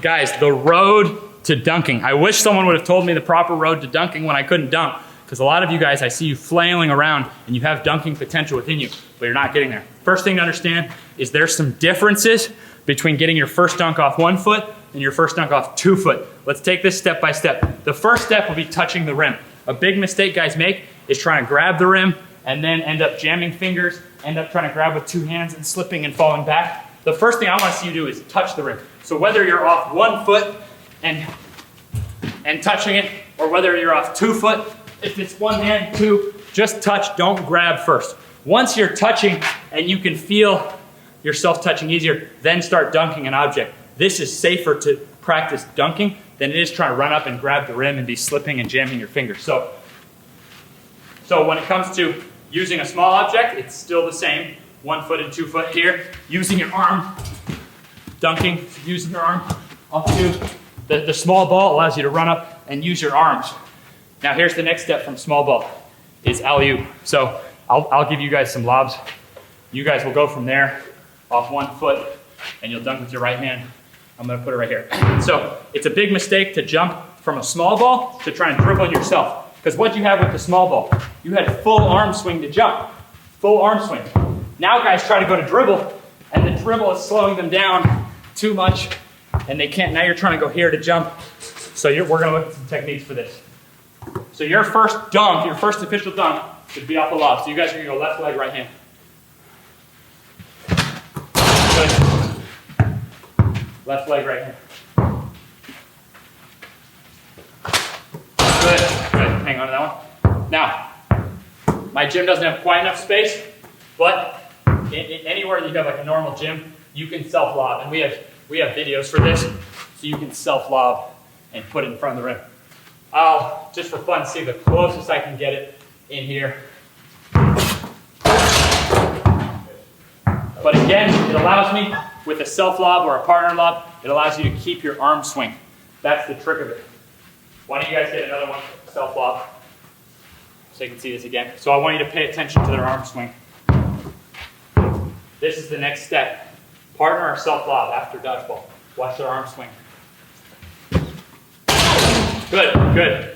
Guys, the road to dunking. I wish someone would have told me the proper road to dunking when I couldn't dunk, because a lot of you guys, I see you flailing around and you have dunking potential within you, but you're not getting there. First thing to understand is there's some differences between getting your first dunk off 1 foot and your first dunk off 2 foot. Let's take this step by step. The first step will be touching the rim. A big mistake guys make is trying to grab the rim and then end up jamming fingers, end up trying to grab with 2 hands and slipping and falling back. The first thing I want to see you do is touch the rim. So whether you're off 1 foot and touching it, or whether you're off 2 foot, if it's 1 hand, 2, just touch, don't grab first. Once you're touching and you can feel yourself touching easier, then start dunking an object. This is safer to practice dunking than it is trying to run up and grab the rim and be slipping and jamming your fingers. So when it comes to using a small object, it's still the same. 1 foot and 2 foot here. Using your arm, dunking, using your arm up to the small ball allows you to run up and use your arms. Now here's the next step from small ball, is alley-oop. So I'll give you guys some lobs. You guys will go from there off 1 foot and you'll dunk with your right hand. I'm gonna put it right here. So it's a big mistake to jump from a small ball to try and dribble yourself. Because what you have with the small ball, you had full arm swing to jump. Full arm swing. Now guys try to go to dribble and the dribble is slowing them down too much and they can't, now you're trying to go here to jump. So we're gonna look at some techniques for this. So your first dunk, your first official dunk should be off the lob. So you guys are gonna go left leg, right hand. Good. Left leg, right hand. Good, good. Hang on to that one. Now, my gym doesn't have quite enough space, but anywhere you have like a normal gym, you can self-lob. And we have videos for this, so you can self-lob and put it in front of the rim. I'll, just for fun, see the closest I can get it in here. But again, it allows me, with a self-lob or a partner lob, it allows you to keep your arm swing. That's the trick of it. Why don't you guys get another one, self-lob, so you can see this again. So I want you to pay attention to their arm swing. This is the next step. Partner or self-lob after dodgeball. Watch their arm swing. Good, good.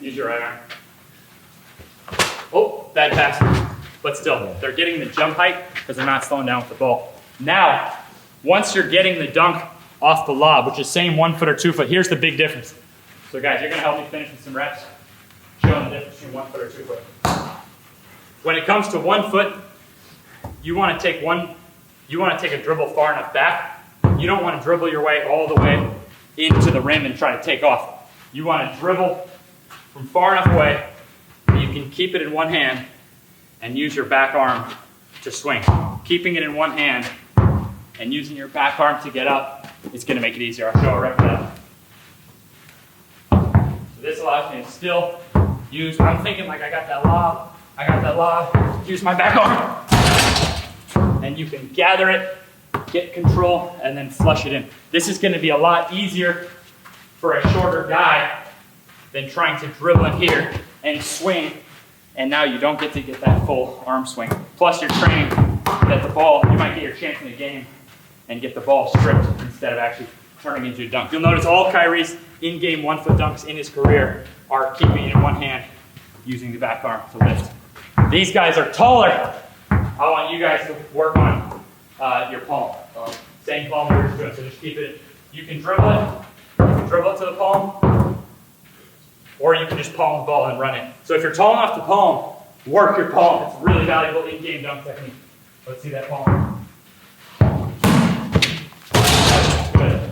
Use your right arm. Oh, bad pass. But still, they're getting the jump height because they're not slowing down with the ball. Now, once you're getting the dunk off the lob, which is same 1 foot or 2 foot, here's the big difference. So guys, you're gonna help me finish with some reps, showing the difference between 1 foot or 2 foot. When it comes to 1 foot, you wanna take a dribble far enough back. You don't want to dribble your way all the way into the rim and try to take off. You want to dribble from far enough away that you can keep it in one hand and use your back arm to swing. Keeping it in one hand and using your back arm to get up is going to make it easier. I'll show a rep of that. So this allows me to still use, I'm thinking like I got that lob, use my back arm. And you can gather it, get control, and then flush it in. This is going to be a lot easier for a shorter guy than trying to dribble in here and swing, and now you don't get to get that full arm swing. Plus you're training that the ball, you might get your chance in the game and get the ball stripped instead of actually turning into a dunk. You'll notice all Kyrie's in-game 1 foot dunks in his career are keeping it in one hand, using the back arm to lift. These guys are taller. I want you guys to work on your palm. Same palm we're doing, so just keep it. You can dribble it to the palm, or you can just palm the ball and run it. So if you're tall enough to palm, work your palm. It's really valuable in-game dunk technique. Let's see that palm. Good.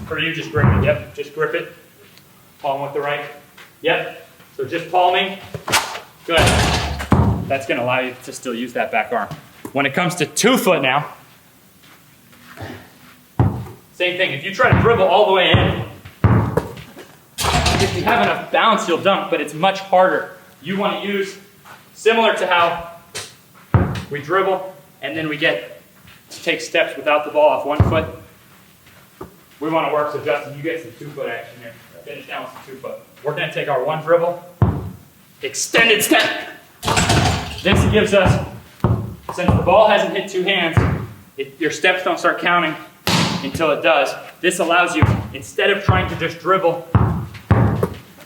For you, just grip it. Yep, just grip it. Palm with the right. Yep. So just palming. Good. That's going to allow you to still use that back arm. When it comes to 2 foot now, same thing. If you try to dribble all the way in, if you have enough bounce, you'll dunk, but it's much harder. You want to use, similar to how we dribble and then we get to take steps without the ball off 1 foot. We want to work, so Justin, you get some 2 foot action here. Finish down with some 2 foot. We're going to take our 1 dribble, extended step. This gives us, since the ball hasn't hit 2 hands, your steps don't start counting until it does. This allows you, instead of trying to just dribble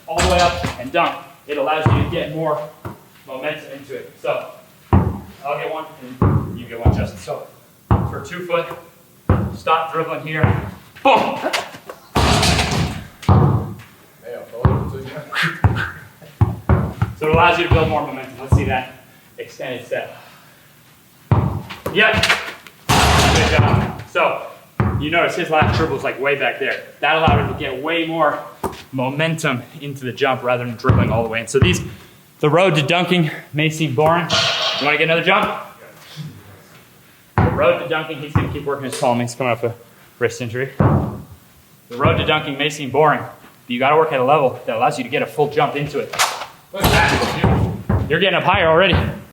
all the way up and dunk, it allows you to get more momentum into it. So I'll get one and you get one, Justin. So for 2 foot, stop dribbling here. Boom! So it allows you to build more momentum. Let's see that extended step. Yep. Good job. So you notice his last dribble is like way back there. That allowed him to get way more momentum into the jump rather than dribbling all the way in. So the road to dunking may seem boring. You want to get another jump? The road to dunking, he's going to keep working his palm. He's coming off a wrist injury. The road to dunking may seem boring, but you got to work at a level that allows you to get a full jump into it. Look at that. You're getting up higher already.